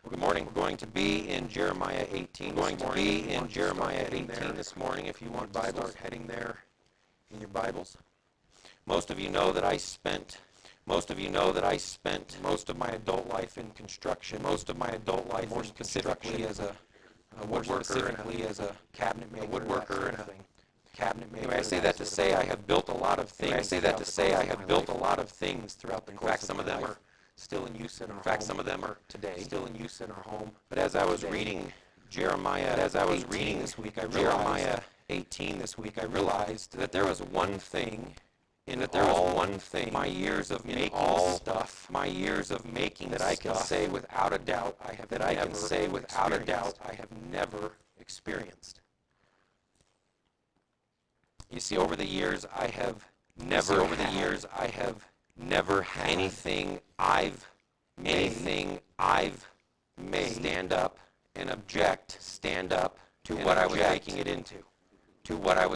Good morning. We're going to be in Jeremiah 18. We're going to be in Jeremiah 18 this morning. If you want to start heading there in your Bibles. Most of you know that I spent most of my adult life in construction. Most of my adult life, more specifically as a cabinet maker, woodworker, and a cabinet maker. Anyway, I say that to say I have built a lot of things. I say that to say I have built a lot of things throughout the course. In fact, some of them are still in use in our home. In fact, some of them are today still in use in our home. But as I was reading Jeremiah, this week, Jeremiah 18 this week, I realized that there was one thing. My years of making stuff, my years of making that I can say without a doubt, I have never experienced. You see, over the years, I have never had anything I've made stand up and object, to what I was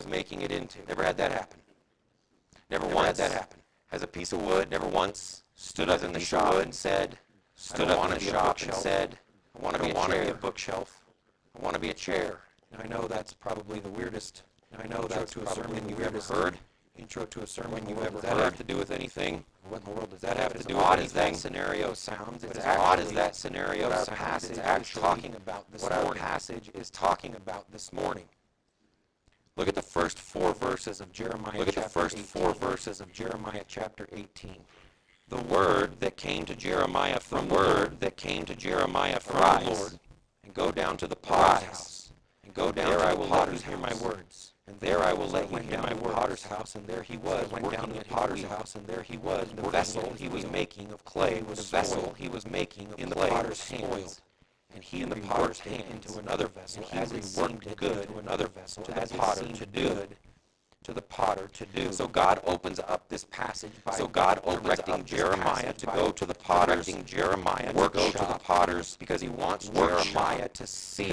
making it into. Never had that happen. Never once has a piece of wood, never once stood up in the shop and said, I want to be a bookshelf, I want to be a chair. And I know that's probably the weirdest intro to a sermon you've ever heard. Does that have to do with anything? What in the world does that have to do with anything? As that scenario sounds, it's odd as that scenario sounds, it's actually what our passage is talking about this morning. Look at the first four verses of Jeremiah chapter 18. The word that came to Jeremiah from the Lord, and go down to the potter's house, and go down there. I will let you hear my words, and there I will let you hear my words. Potter's house, and there he was working at the potter's house, and there he was. The vessel he was making of clay was spoiled. In the potter's hands. And he in the potter's hand into another vessel, as it seemed good to another vessel, to the potter to do. So God opens up this passage by directing Jeremiah to go to the potter's workshop, because he wants Jeremiah to see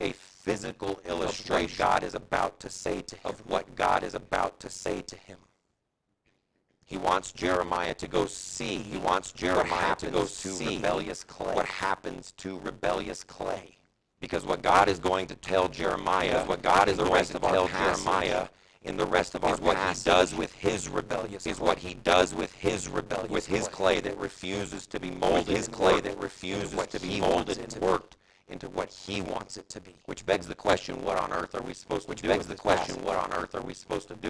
a physical illustration of what God is about to say to him. He wants Jeremiah to go see. What happens to rebellious clay. Because what God is going to tell Jeremiah, in the rest of our passage, is what he does with his rebellious clay that refuses to be molded, and worked into what he wants it to be. Which begs the question, what on earth are we supposed to do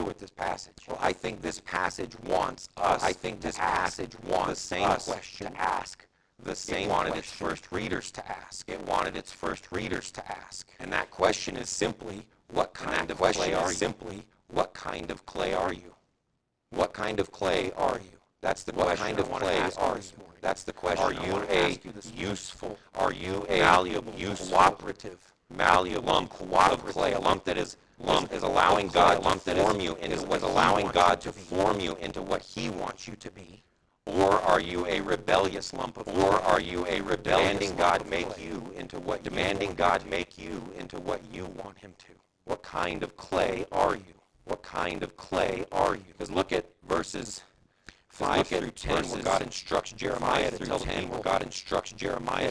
with this passage? Well, I think this passage wants us the same question to ask. It wanted its first readers to ask. And that question is simply, what kind of clay are you? What kind of clay are you? That's the question I want to ask you this morning. That's the question. Are you a useful, malleable, cooperative lump of clay, a lump that is allowing God to form you into what he wants you to be? Or are you a rebellious lump of clay? Demanding God make you into what you want him to? What kind of clay are you? Because look at verses 5 through 10, where God instructs Jeremiah to tell the people.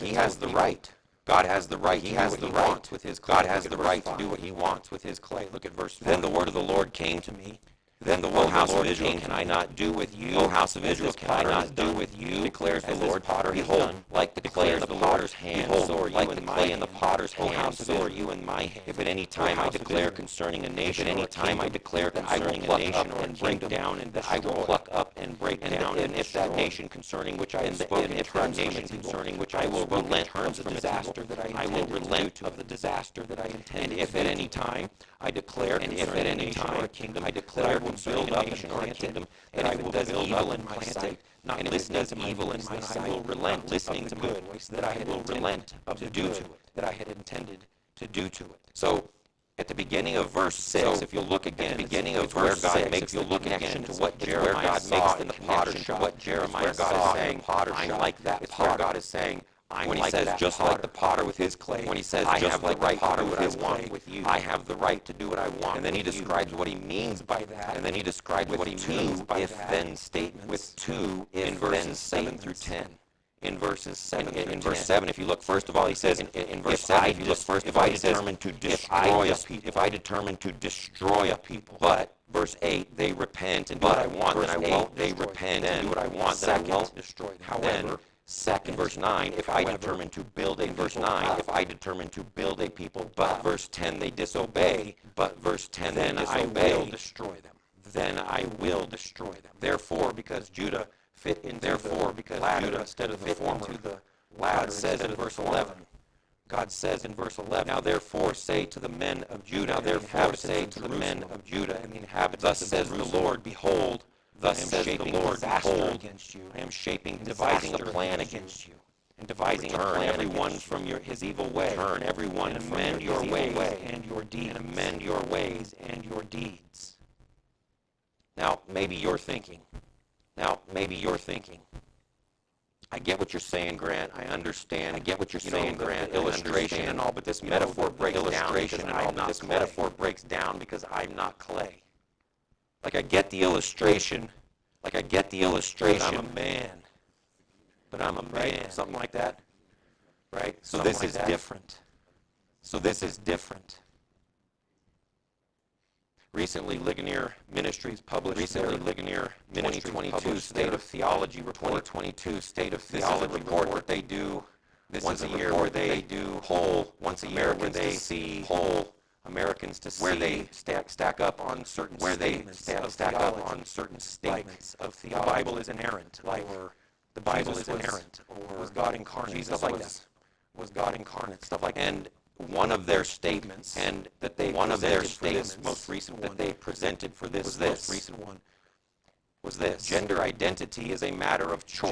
He has the right. God has the right. He has the right with his clay. God has the right to do what he wants with his clay. Look at verse 5. Then the word of the Lord came to me. Then the word of the Lord came, can I not do with you? O house of Israel, can I not do with you? Declares the Lord. Behold, like the clay in the potter's hand, so are you in my hand. O house of Israel, you in my hand. If at any time I declare concerning a nation, and break down and destroy, I will pluck up and break down, and if that nation concerning which I have spoken, I will relent of the disaster that I intend. And if at any time I declare concerning a nation or a kingdom, I declare I will build up a nation or a kingdom, and I will build evil in my sight. And if it does evil in my sight, I will relent, listening to good, that I had relent to do to it, that I had intended to do to it. So, at the beginning of verse 6, if you look again, where God makes the connection to what Jeremiah saw in the potter's shop, what Jeremiah saw is saying, I'm like that potter. God is saying, when he says just like the potter with his clay, when he says I have the right to do what I want with you, I have the right to do what I want. And then he describes what he means by that. And then he describes what he means by if-then statements with two in verses 7 through 10. in verses 7 in verse 7, if you look, first of all, he says in verse 7, if you look, first of all, he says, if I determine to destroy a people. But verse 8, they repent and do what I want, then I won't. They repent and do what I want, then I won't destroy them. However, second, verse 9, if I determine to build a verse 9, if I determine to build a people, but verse 10 they disobey, but verse 10 then I will destroy them. Then I will destroy them. Therefore, because Judah fit in, therefore, because Judah instead of the former, the latter says in verse 11. God says in verse 11, now therefore say to the men of Judah, now therefore say to the men of Judah and the inhabitants, thus says the Lord, behold, thus says the Lord, behold, I am shaping, devising a plan against you, and devising a plan everyone from his evil way. Turn everyone and amend your ways and your deeds, and amend your ways and your deeds. Now, maybe you're thinking, I get what you're saying, Grant. I understand. I get what you're saying, Grant. Illustration and all, but this metaphor breaks down because I'm not clay. Like I get the illustration. But I'm a man. Right? Something like that. Right? So this is different. Recently, Ligonier Ministries published their 2022 State of Theology Report. That they do once a year, where they do poll once a year, where they poll Americans to see where they stack up on certain statements of theology. The Bible is inerrant, or the Bible is inerrant, or was God incarnate, Jesus stuff like that. Was God incarnate, stuff like that. And one of their statements, most recent one that they presented for this most recent one was this: gender identity is a matter of choice.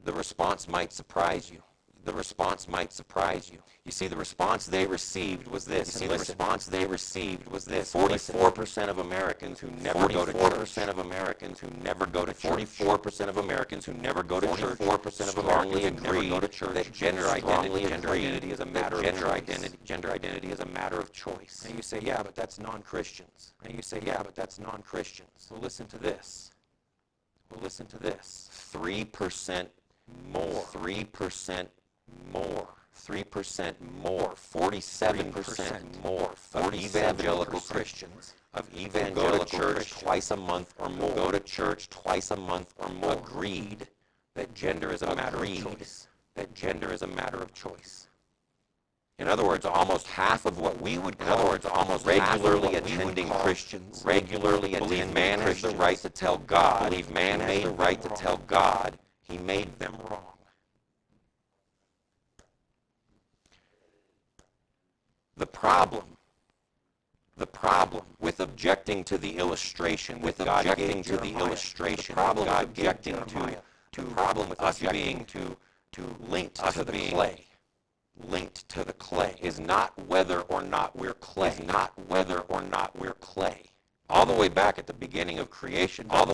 The response might surprise you. You see, the response they received was this. 44% of Americans who never go to church. 44% of Americans who never go to church. 44% of Americans who never go to church. 44% of Americans who never go to church. That gender identity is a matter of choice. And you say, yeah, but that's non-Christians. So listen to this. 3% more. 3% more, 47% more of evangelical Christians go to church twice a month or more. Agreed that gender is a matter of choice. In other words, almost half of what we would call regularly attending Christians believe man has the right to tell God. He made them wrong. The problem with objecting to the illustration, the problem with us being linked to the clay is not whether or not we're clay. All the way back at the beginning of creation. Don't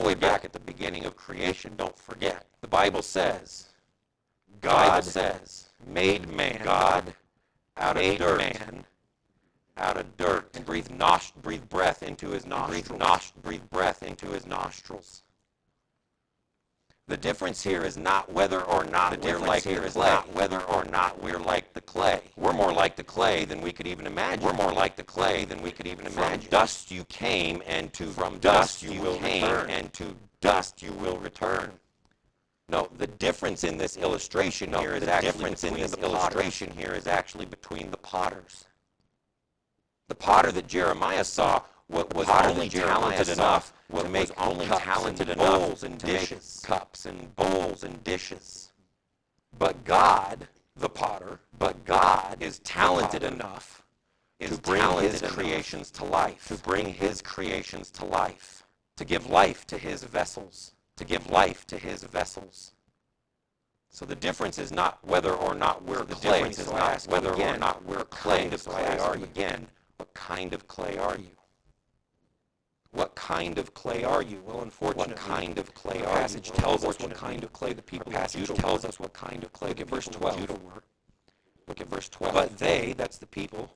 forget. The Bible says, God made man. God out of dirt, and breathed breath into his nostrils. The difference here is not whether or not we're like the clay. We're more like the clay than we could even imagine. From dust you came, and to dust you will return. No, the difference in this illustration here is actually between the potters. The potter that Jeremiah saw was only talented enough to make cups and bowls and dishes. But God, the potter, is talented enough to bring his creations to life. To give life to his vessels. So the difference is not whether or not we're clay. What kind of clay are you? What kind of clay are you? Well, unfortunately, the passage tells us what kind of clay the people of Judah were. Look at verse 12. But they, that's the people,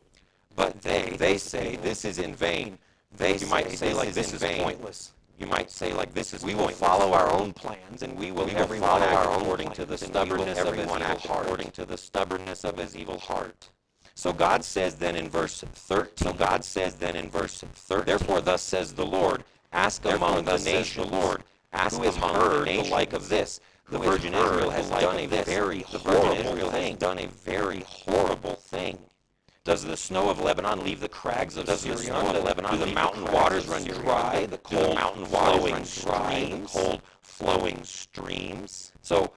they say this is in vain. You might say, like, this is pointless. You might say, like, this is, we will follow our own plans, and we will follow our own according to the stubbornness of his evil heart. According to the stubbornness of his evil heart. So God says then in verse 13, therefore thus says the Lord, ask among the nations, who has heard the like of this? The Virgin Israel has done a very horrible thing. Does the snow of Lebanon leave the crags of Syria? Do the mountain waters run dry? The cold flowing streams? So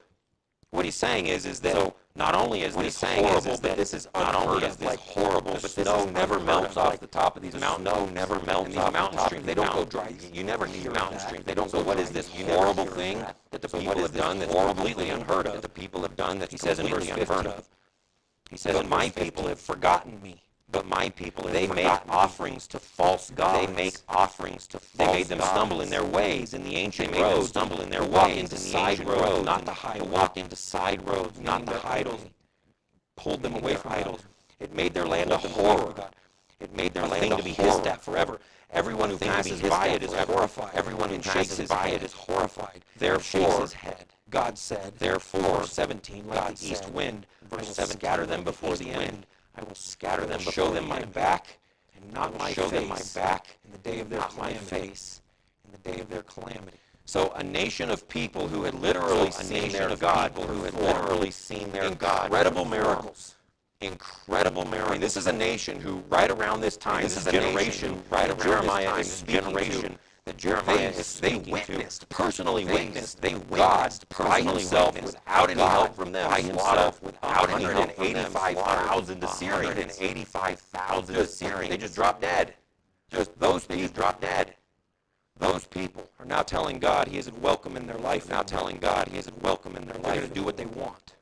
what he's saying is that not only is this horrible, but this is unheard of, like horrible, but snow never melts off the top of these mountains. Snow never melts off mountain streams. They don't go dry. You never hear mountain streams. They don't go. What is this horrible thing that the people have done that's completely unheard of? That the people have done that he says in verse 15. He says, "And my people have forgotten me." But my people, they make offerings to false gods. They make offerings to false gods. They made them stumble in their ways in the ancient roads. They made them stumble in their ways in the side roads, not the high. Walk into side roads, not the idols. Pulled them away from idols. It made their land a horror. It made their land to be hissed at forever. Everyone who passes by it is horrified. Everyone who passes by it is horrified. Therefore, God said, therefore, 17, like the east wind, verse 7, scatter them before the end. I will scatter them, show them my back, and not my face. My back in the day of their calamity. In the day of their calamity. So a nation of people who had literally seen their God, incredible miracles. Incredible miracles. I mean, this is a nation who, right around this time, this is a generation, right around Jeremiah is speaking to, that Jeremiah is speaking to, personally witnessed, they witnessed by himself without any help from them, by himself without any help from them, 185,000 Assyrians, 185,000 Assyrians. They just dropped dead. Just those people dropped dead. Those people are now telling God he isn't welcome in their life. Now telling God he isn't welcome in their life. They're going to do what they want.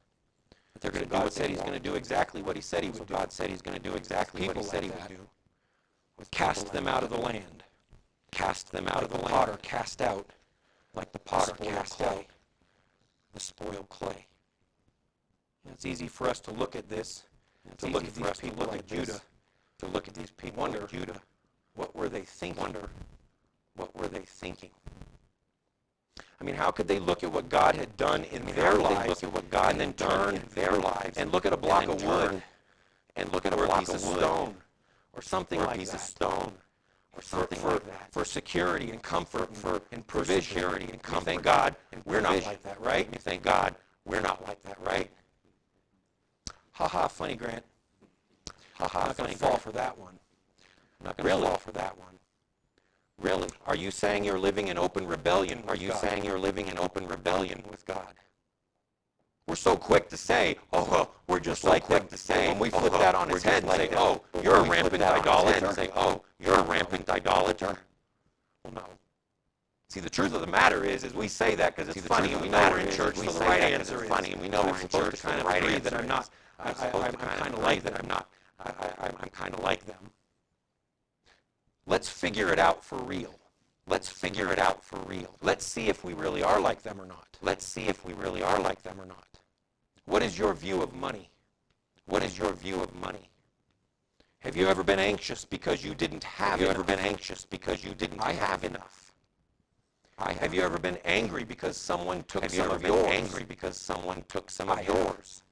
But they're going to do what said he's going to do exactly what he said he would do. God said he's going to do exactly what he said he would do. Cast them out of the land. Cast them out of the land. Potter cast out, like the potter cast out the spoiled clay. It's easy for us to look at this, to look at these people like Judah, to look at these people like Judah. What were they thinking? Wonder, what were they thinking? I mean, how could they look at what God had done in their lives, look at what God and then turn their lives, and look at a block of wood, and look at a block of stone, or something like that, or a piece of stone, or something like that, for security and comfort, and provision, security and comfort. Thank God, we're not like that, right? You thank God, we're not like that, right? Ha ha, funny, Grant. Ha ha, I'm not going to fall for that one. I'm not going to fall for that one. Really? Are you saying you're living in open rebellion? Are you saying you're living in open rebellion with God? We're so quick to say, oh, we're just like them. When we flip that on its head and say, oh, you're a rampant idolater. Say, oh, you're a rampant idolater. Well, no. See, the truth of the matter is we say that because it's funny, and we know we're in church, so the right answer is funny, and we know we're in church, so the right answer that I'm not. I'm kind of like that. I'm not. I'm kind of like them. Let's figure it out for real. Let's figure it out for real. Let's see if we really are like them or not. Let's see if we really are like them or not. What is your view of money? What is your view of money? Have you ever been anxious because you didn't have enough? Have you ever been anxious because you didn't have enough? Have you ever been angry because someone took some of yours? Have you ever been angry because someone took some of yours?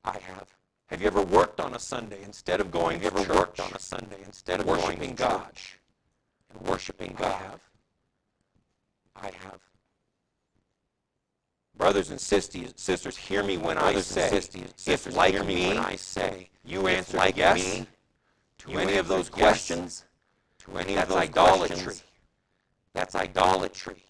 I have. Have you ever worked on a Sunday instead of going to church? Have you ever worked on a Sunday instead of worshiping God? And worshiping God? I have. Brothers and sisters, hear me when I say, if like me, you answer yes to any of those questions, that's idolatry. That's idolatry.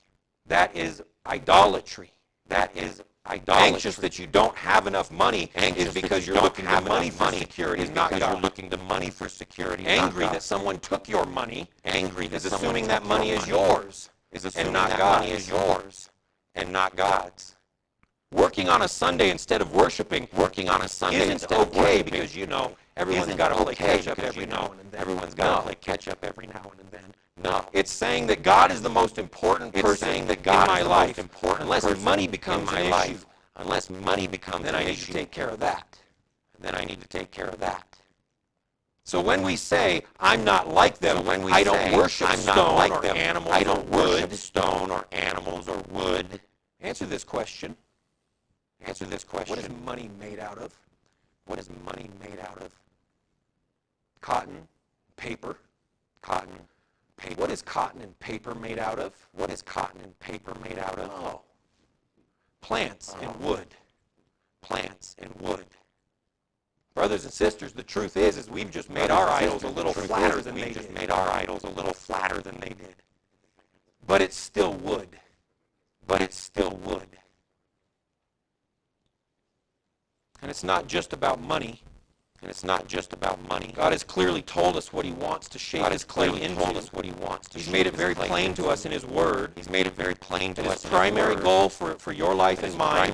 That is idolatry. That is idolatry. Anxious that you don't have enough money is because you're looking to money for security, not God. You're looking to money for security. Angry that someone took your money, angry that assuming that money is yours, and not God's. Money is yours and not God's. Working on a Sunday instead of worshiping, isn't okay because everyone's got to play catch up every now and then. Everyone's got to play catch up every now and then. No, it's saying that God is the most important person in my life. Unless money becomes an issue, then I need to take care of that. And then I need to take care of that. So when we say, I'm not like them, I don't worship stone or animals I don't or wood. worship stone or animals or wood. Answer this question. Answer this question. What is money made out of? What is money made out of? Cotton, paper. Cotton, paper. What is cotton and paper made out of? What is cotton and paper made out of? Oh. Plants and wood. Plants and wood. Brothers and sisters, the truth is we've just made our idols a little flatter than they did. Made our idols a little flatter than they did. But it's still wood. But it's still wood. And it's not just about money. And it's not just about money. God has clearly told us what he wants to shape his clay into. told us what he wants to He's shape made it his very clay plain into. to us in his word. He's made it very plain to And us. his primary goal for your life and mine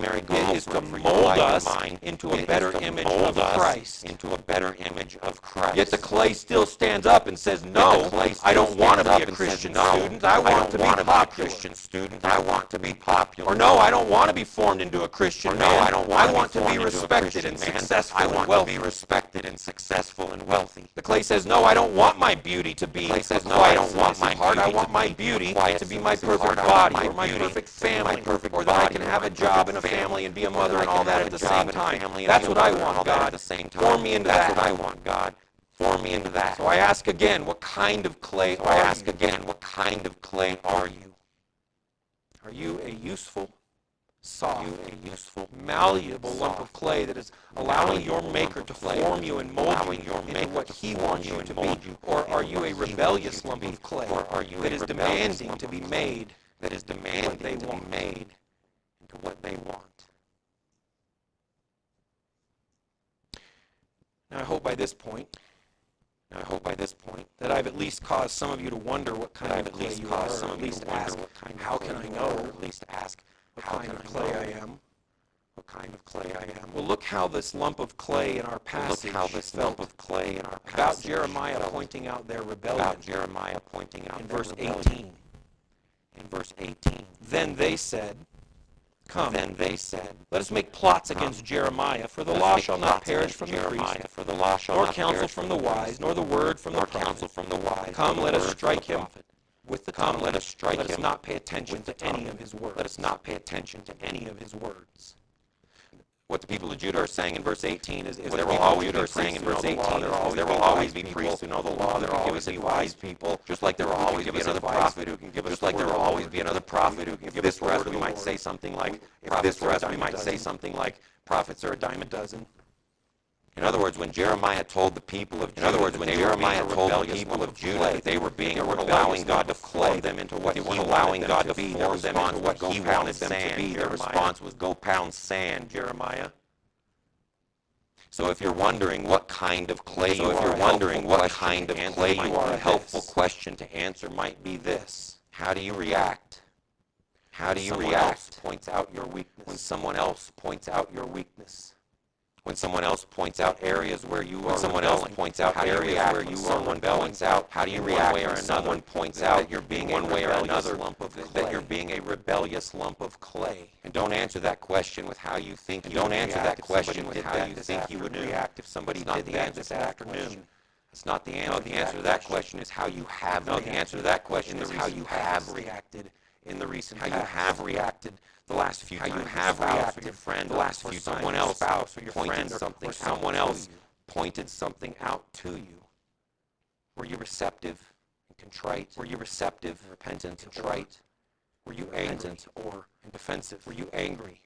is to mold us into a better image of Christ. Into a better image of Christ. Yet the clay still stands up and says, no, I don't want to be a Christian student. I want to be popular. Christian student. I want to be popular. Or no, I don't want to be formed into a Christian man. I don't want I want to be respected and successful and wealthy. I want to be respected and successful and wealthy. The clay says, no, I don't want my beauty to be Clay says, no, quiet, I don't want my heart. I beauty want to my be beauty quiet, to be my submissive perfect heart. I want body my or my beauty perfect to be my family, perfect or that I body can or have my a job and a perfect family and be a or that mother I and all can that have at a the job same and a time. family and That's be a what I mother and all want, that at God. the same time. Form me into That's that. what I want, God. Form me into that. So I ask again, what kind of clay So I are ask you? again, what kind of clay are you? Are you a useful, Are soft, you a useful, malleable lump of clay that is allowing your malleable Maker lump to of clay form you and mold allowing you your into Maker what to He form wants you you and to mold be? you Or into are you what a He wants rebellious you to lump be? of clay Or are you a that is rebellious demanding lump to of be clay made that is demanding to be made into what they want? Now, I hope by this point Now, I hope by this point that I've at least caused some of you to wonder what kind I've of at clay least you caused are, some or of at you least to wonder ask, what kind of how clay can I you know are, or at least ask, what how kind can of I clay know I am? what kind of clay I am? Well, look how this lump of clay in our Look passage how this felt lump of clay in our about passage Jeremiah felt pointing out their rebellion about Jeremiah pointing out in their verse rebellion. 18. In verse 18. Then they said, come, Then they said, let us make plots Come. against Jeremiah, for the Let's law make shall not plots perish against from the Jeremiah, priest, for the law shall nor not counsel perish from from the the wise, priest, nor the word from the nor prophet. counsel from the wise, Come, nor let the us word from strike the him prophet. with the Come, tongue. let us strike Let us him not pay attention with the to any tongue. of his words. Let us not pay attention to any of his words. What the people of Judah are saying in verse 18 is What there the will people of always Judah be are saying priests in who know verse the 18 law. is There will always be priests who know the law. There will always be wise people, just like there will always be another prophet who can give us. Just like there will always be another prophet who can give us This the for us, word of we the might Lord. say something like, If this for us, we might say something like, prophets are a dime a dozen. In other words, when Jeremiah told the people of Judah, that they were being allowing God to form them into what He wanted them to be, their response was, go pound sand. Their response was, go pound sand, Jeremiah. So if you're wondering what kind of clay you are, a helpful question to answer might be this: how do you react? How do you react Points out your weakness. when someone else points out your weakness? When someone else points out areas where you are rebelling, how do you react when someone points out, how do you react when someone points out that you're being one way or another that you're being a rebellious lump of clay? And don't answer that question with how you think you would react if somebody did that this afternoon. It's not the answer. No, the answer to that question is how you have reacted. The answer to that question is how you have reacted in the recent past. How you have reacted the last few times. How you have reacted, your friend, the last few times. Someone else, spouse, or your friend, or someone else pointed something out to you. Were you receptive and contrite? Were you receptive, repentant, contrite? Were you angry or defensive? Were you angry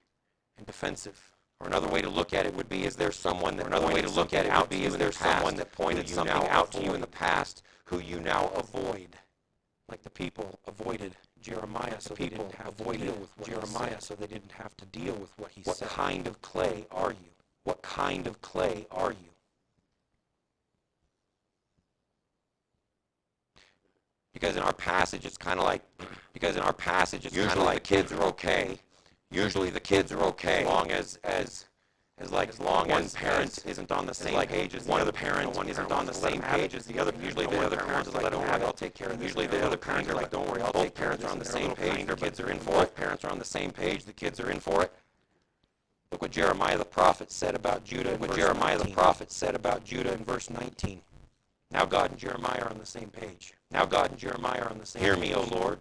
and defensive? Or another way to look at it would be: is there someone that pointed something out to you in the past who you now avoid? Like the people avoided Jeremiah, so they didn't have to deal with what Jeremiah, so they didn't have to deal with what he said. What kind of clay are you? What kind of clay are you? Because in our passage, it's kind of like, usually the kids are okay. Usually the kids are okay, as long as one parent isn't on the same page as one of the parents isn't on the same page as the other. Usually the other parent is like, don't worry, I'll take care of this. Usually the other parents are like, don't worry, I'll take care of this. Both parents are on the same page, the kids are in for it. Parents are on the same page, the kids are in for it. Look what Jeremiah the prophet said about Judah. What Jeremiah the prophet said about Judah in verse 19. Now God and Jeremiah are on the same page. Now God and Jeremiah are on the same page. Hear me, O Lord,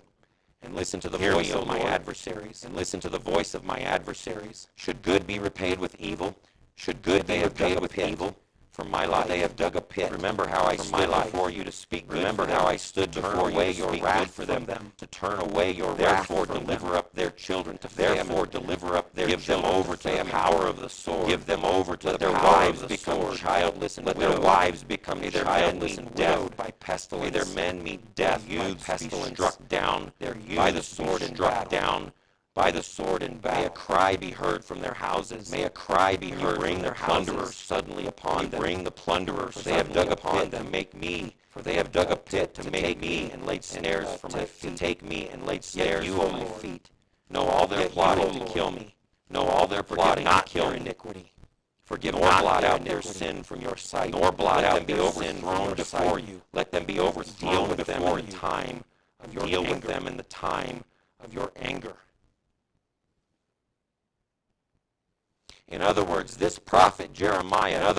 and listen to the voice of my adversaries, and listen to the voice of my adversaries. Should good be repaid with evil? Should good be repaid with evil? For my life, they have dug a pit. Remember how I stood before you to speak good. Remember how I stood before you to speak good for them, to turn away your wrath. Therefore, deliver up their children to famine. Therefore, deliver up their children. Give them over to the power of the sword. Give them over to their wives become childless and widowed. Let their wives become neither childless and widowed by pestilence. May their men meet death. Youths be struck down by the sword and struck down by the sword and battle. May a cry be heard from their houses. May a cry be heard from their plunderers suddenly upon them. Bring the plunderers. For they have dug a pit to make me. For they have dug a pit to make me and laid snares for my feet. To take me and laid snares for my feet. Know all their plotting to kill me. Know all their plotting to kill iniquity. Forgive not blot out their sin from your sight. Nor blot out their sin before you. Let them be overthrown before you. Time of your deal with them in the time of your anger. In other words, this prophet Jeremiah,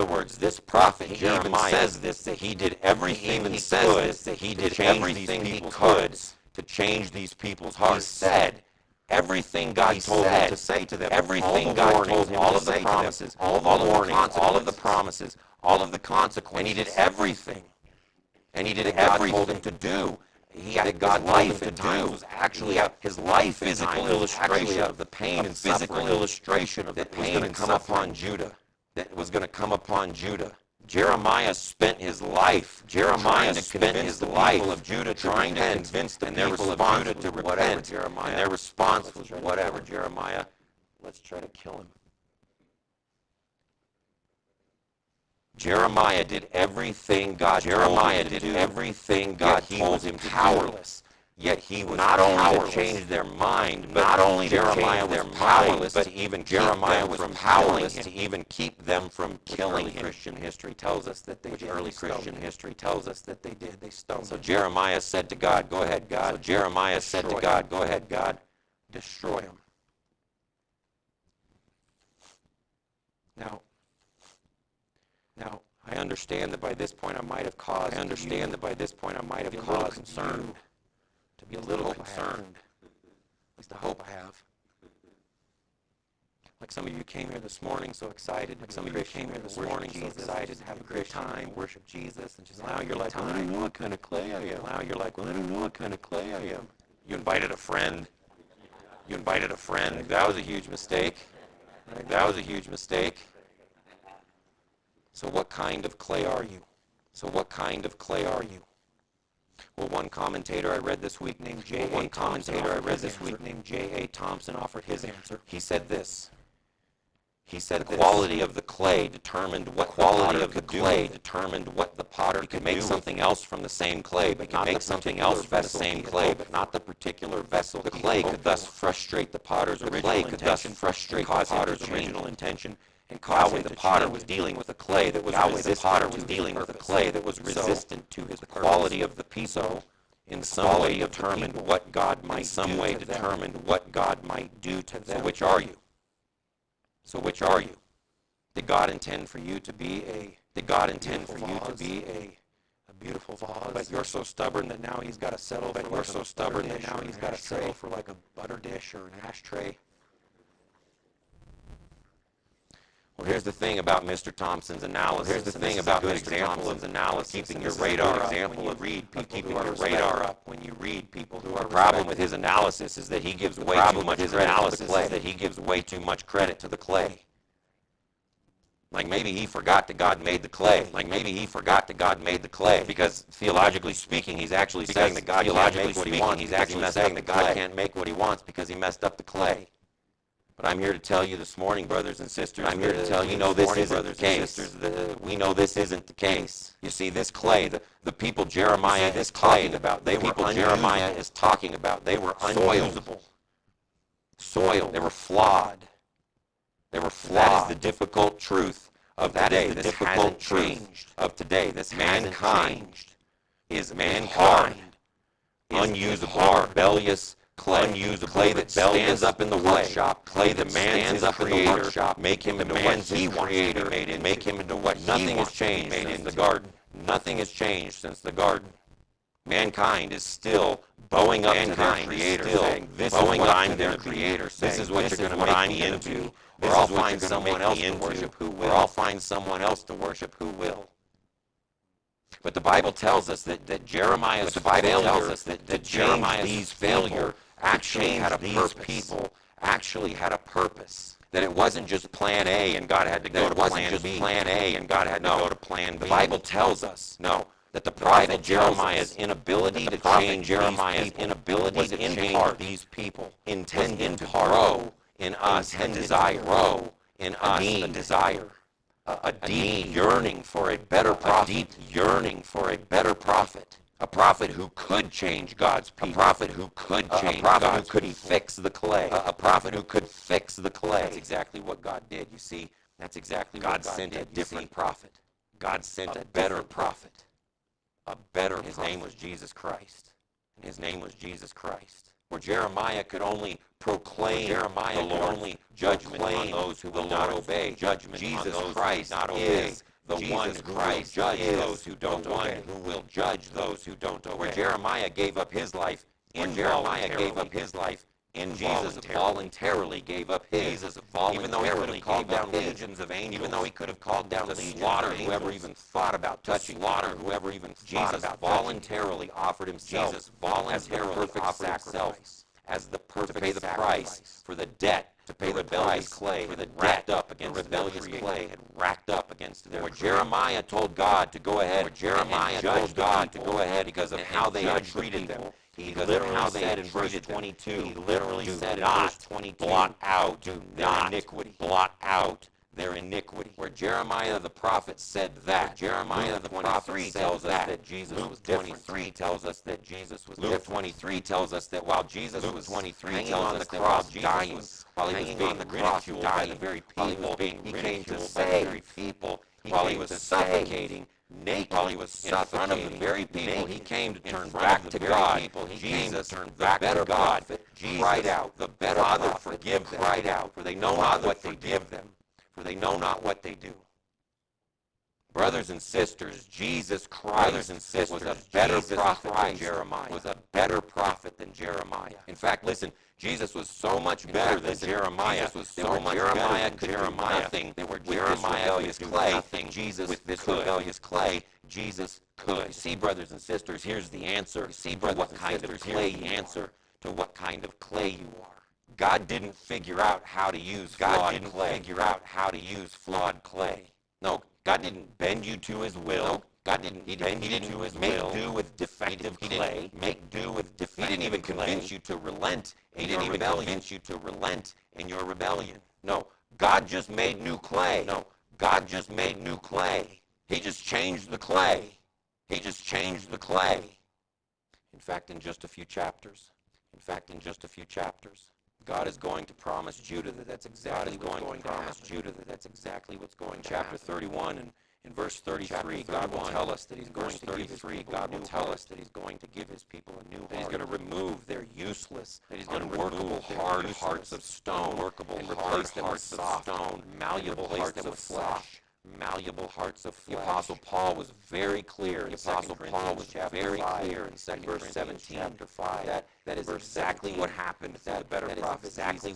says this, that he did everything he could, that he did everything he could to change these people's hearts. He said everything God told him to say to them, everything God told him, all of the promises, all of the warnings, all of the promises, all of the consequences. And he did everything. And he did what God told him to do. He had God's life at times was actually his life, physical illustration of the pain and physical illustration of the pain and come upon Judah. That was going to come upon Judah. Jeremiah spent his life. Jeremiah spent his life of Judah trying to convince the people of Judah to repent. And their response was, "Whatever, Jeremiah, let's try to kill him." Jeremiah did everything God told him powerless. Yet he was not only to change their mind, but not only Jeremiah was powerless, but even Jeremiah was powerless to even keep them from killing him. Christian history tells us that they did. Early Christian history tells us that they did. They stoned him. So Jeremiah said to God, "Go ahead, God." So Jeremiah said to God, "Go ahead, God, destroy him." Now, I understand that by this point I might have caused. Concern. To be a little concerned. At least I hope I have. Like some of you came here this morning so excited. To have a great time, worship Jesus, and just now you're like, "Well, I don't know what kind of clay I am." Now you're like, "Well, I don't know what kind of clay I am." You invited a friend. That was a huge mistake. So what kind of clay are you? Well, one commentator I read this week named J.A. Thompson offered his answer. He said this. The quality of the clay determined what the potter could make something else from the same clay, but not the particular vessel. The clay could thus frustrate the potter's original intention. And Yahweh the potter was dealing with a clay that was resistant to his quality of the piece. So, in some way determined what God might do to them. So which are you? Did God intend for you to be a beautiful vase? But you're so stubborn that now he's got to settle for like a butter dish or an ashtray. Well, here's the thing about Mr. Thompson's analysis. Keeping your radar up when you read people who are. The problem with his analysis is that he gives way too much credit to the clay. Like maybe he forgot that God made the clay. Because theologically speaking, he's actually saying that God can't make what he wants. He's actually saying that God can't make what he wants because he messed up the clay. But I'm here to tell you this morning, brothers and sisters, we know this isn't the case. You see, this clay, the people Jeremiah is talking about, they were unusable. Soiled. They were flawed. That is the difficult truth of today. Mankind is unusable, rebellious clay that stands up in the workshop, clay that demands his creator, make him into what he creator made him, make him into what nothing has changed in the garden. Nothing has changed since the garden. Mankind is still bowing up to their Creator, saying, "This is what I'm their Creator. This is what you're going to make me into. Or I'll find someone else to worship who will. Or I'll find someone else to worship who will." But the Bible tells us that Jeremiah's failure actually had a purpose. People actually had a purpose. That it wasn't just plan A and God had to go to plan B. Plan A and God had to go to plan B. The Bible tells us, that the prophet Jeremiah's inability to change these people intended to grow in us a desire, a deep yearning for a better prophet, a prophet who could change God's people, a prophet who could fix the clay, a prophet who could fix the clay. That's exactly what God did. You see, that's exactly what God sent a different prophet. God sent a better prophet. His name was Jesus Christ. And his name was Jesus Christ. Where Jeremiah could only proclaim judgment on those who will not obey. Jesus Christ is the one who will judge those who don't obey. Where Jeremiah gave up his life Jesus voluntarily gave up his. Even though he could have called down legions of angels. Even though he could have called down the slaughter whoever even thought about touching. Jesus voluntarily offered himself. Jesus voluntarily offered himself as the perfect to pay the price for the debt. To pay the rebellious clay for the debt up against the rebellious clay had racked up against their. Where Jeremiah told God to go ahead. Because of how they had treated them. He literally said in verse 22, blot out their iniquity. Where Jeremiah the prophet said that. Jeremiah the prophet tells us that Jesus was different. Luke 23 tells us that Jesus was different. Luke 23 tells us that while Jesus was hanging on the cross dying, while he was being ridiculed by the very people, he came to save people. While he was suffocating, naked, while he was in front of the very people, he came to turn back to God. He came to turn back to God. Jesus cried out, the better Father, forgive them. Cried out, for they know not what they give them, for they know not what they do. Brothers and sisters, Jesus Christ was a better prophet than Jeremiah. In fact, listen, Jesus was so much better than Jeremiah. Jeremiah could do nothing. With this rebellious clay, Jesus could. You see, brothers and sisters, here's the answer. To what kind of clay you are. God didn't figure out how to use flawed clay. No, God didn't bend you to his will. God didn't bend you to his will. Make do with defective clay. He didn't even convince you to relent. He didn't even convince you to relent in your rebellion. No, God just made new clay. He just changed the clay. In fact, in just a few chapters, God is going to promise Judah that that's exactly what's going to happen. Chapter 31 and in verse 33, God will tell us that He's going to give His people a new heart. He's going to remove their useless, unworkable, hard hearts of stone, and replace them with soft, malleable hearts of flesh. The Apostle Paul was very clear in 2 Corinthians chapter 17. That is exactly what happened through the better prophet Jesus.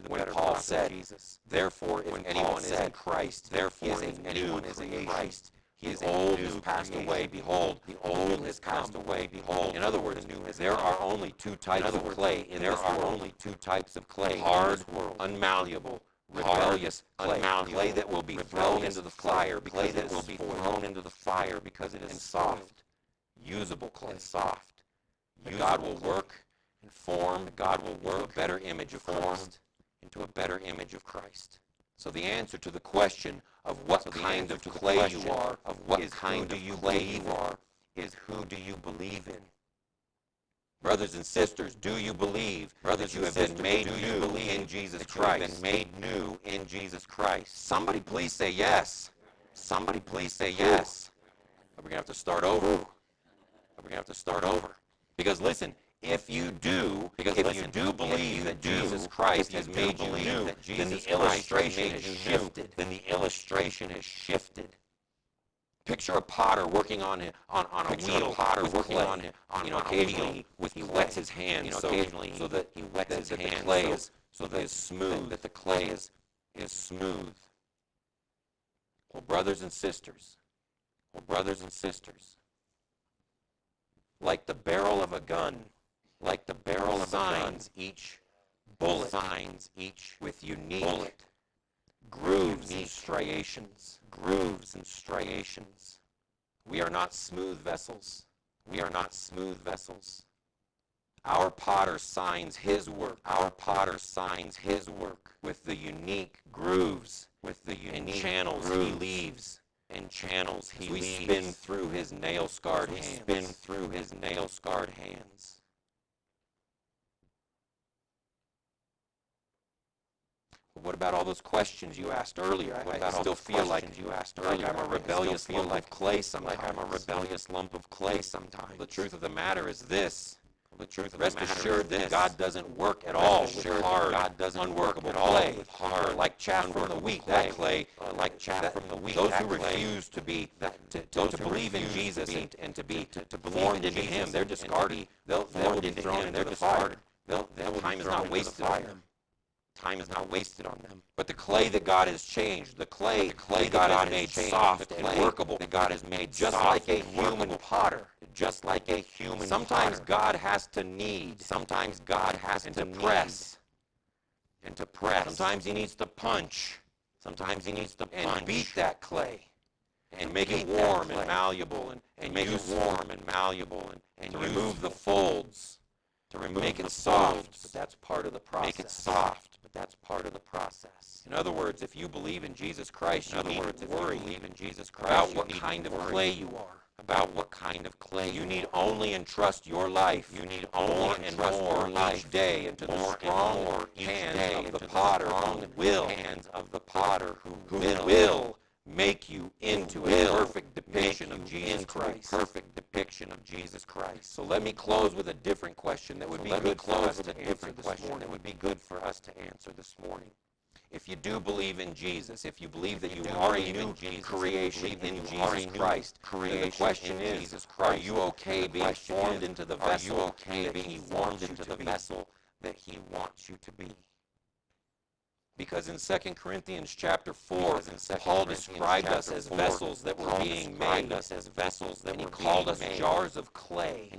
When Paul said, therefore, if anyone is in Christ, his old has passed away, behold, the old has passed away, behold. In other words, there are only two types of clay in this world. Hard, unmalleable, rebellious clay that will be thrown into the fire because it is soft, usable clay, soft. God will work and form. God will work a better image of Christ into a better image of Christ. So the answer to the question of what kind of clay you are, is who do you believe in? Brothers and sisters, do you believe that you have been made new in Jesus Christ? Somebody please say yes. Are we going to have to start over? Because listen, if you do believe that Jesus Christ has made you new, then the illustration has shifted. Picture a potter working on a wheel with clay. Occasionally he wets his hands so that the clay is smooth. That the clay is smooth. Well, brothers and sisters, like the barrel of a gun, each bullet with unique grooves and striations. We are not smooth vessels. Our potter signs his work. With the unique grooves, and channels he leaves. We spin through his nail-scarred hands. What about all those questions you asked earlier? I still feel like I'm a rebellious lump of clay sometimes. The truth of the matter is this. Rest assured that God doesn't work at all with hard, unworkable clay. Or like chaff from the wheat, that clay, those who refuse to believe in Jesus and to be formed into Him, they're discarded. They'll be thrown into the fire. Time is not wasted on them. But the clay that God has changed, the clay that God has made soft and workable, that God has made just like a human potter, Sometimes God has to knead. Sometimes God has to press. Sometimes He needs to punch. And beat that clay. And make it warm and malleable and to remove the folds. To make it soft, but that's part of the process. In other words, if you believe in Jesus Christ, you need to worry about what kind of clay you are. You need only entrust your life. Each day into the strong hands of the potter who will make you into a perfect depiction of Jesus Christ. So let me close with a different question that would be good for us to answer this morning. If you do believe in Jesus, if you believe that you are a new creation in Jesus Christ, then the question is, are you okay being formed into the vessel that He wants you to be? Because in 2 Corinthians chapter 4, Paul described us as vessels that were being made, and he called us jars of clay.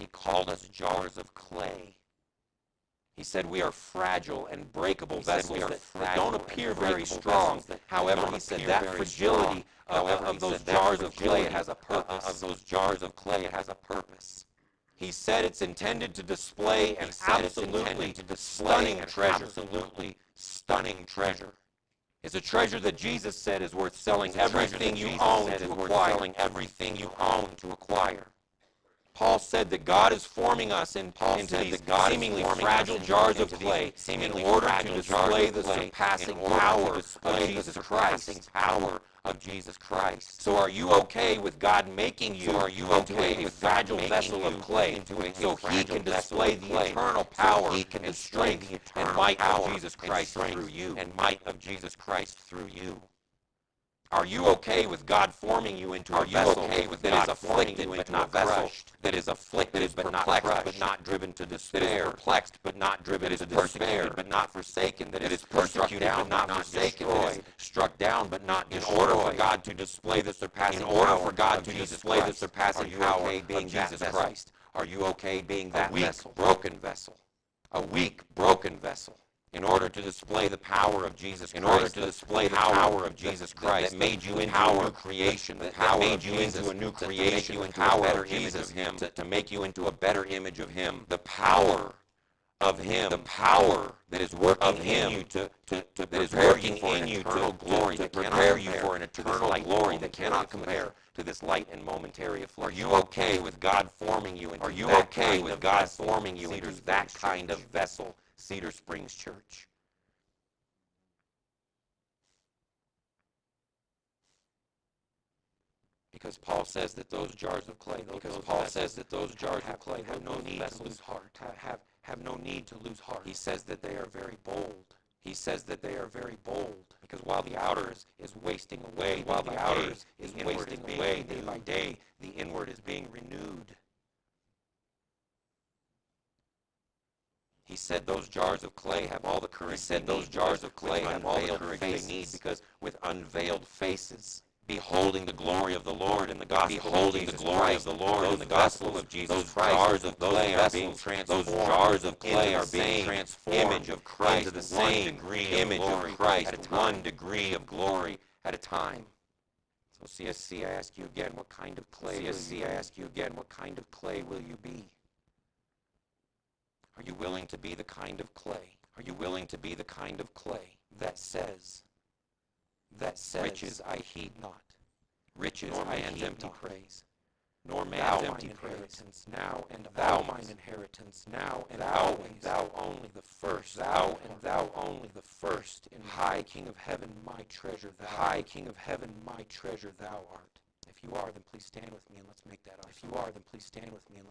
He said we are fragile and breakable vessels that don't appear very strong. However, he said that fragility of those jars of clay has a purpose. He said it's intended to display an absolutely stunning treasure. It's a treasure that Jesus said is worth selling everything you own to acquire. Paul said that God is forming us into these seemingly fragile jars of clay in order to display the surpassing power of Jesus Christ. So are you okay with God making you into a fragile vessel of clay so He can display the eternal power and strength and might of Jesus Christ through you? Are you okay with God forming you into a vessel that is afflicted but not crushed, that is afflicted but not crushed, but not driven to despair, that is perplexed but not driven to despair, but not forsaken, that is persecuted but not forsaken, that is struck down but not destroyed, in order for God to display the surpassing power of Jesus Christ? Are you okay being that vessel? A weak, broken vessel. In order to display the power of Jesus Christ, that made you into a new creation, that made you into a new creation, to make you into a better image of Him, the power of Him, the power that is working in you to prepare you for an eternal glory, to prepare you for an eternal glory that cannot compare to this light and momentary affliction. Are you okay with God forming you into that kind of vessel? Cedar Springs Church. Because Paul says that those jars of clay, have no need to lose heart. He says that they are very bold. He says that they are very bold, because while the outer is wasting away, while the outer is wasting away day by day, the inward is being renewed. He said those jars of clay have all the courage. He said those jars of clay have all the courage they need, because with unveiled faces, beholding the glory of the Lord in the gospel, beholding the glory of the Lord in the gospel of Jesus Christ, those jars of clay are being transformed. Those jars of clay are being transformed. Image of Christ, into the same image of Christ, one degree of glory at a time. So CSC, I ask you again, what kind of clay? CSC, I ask you again, what kind of clay will you be? Are you willing to be the kind of clay? Are you willing to be the kind of clay that says, riches I heed not, riches nor man's empty praise, nor man's empty inheritance now, and thou mine inheritance now, and thou only the first, thou only the first, in high King of heaven, my treasure, the high King of heaven, my treasure thou art. If you are, then please stand with me and let's make that up. If you are, then please stand with me and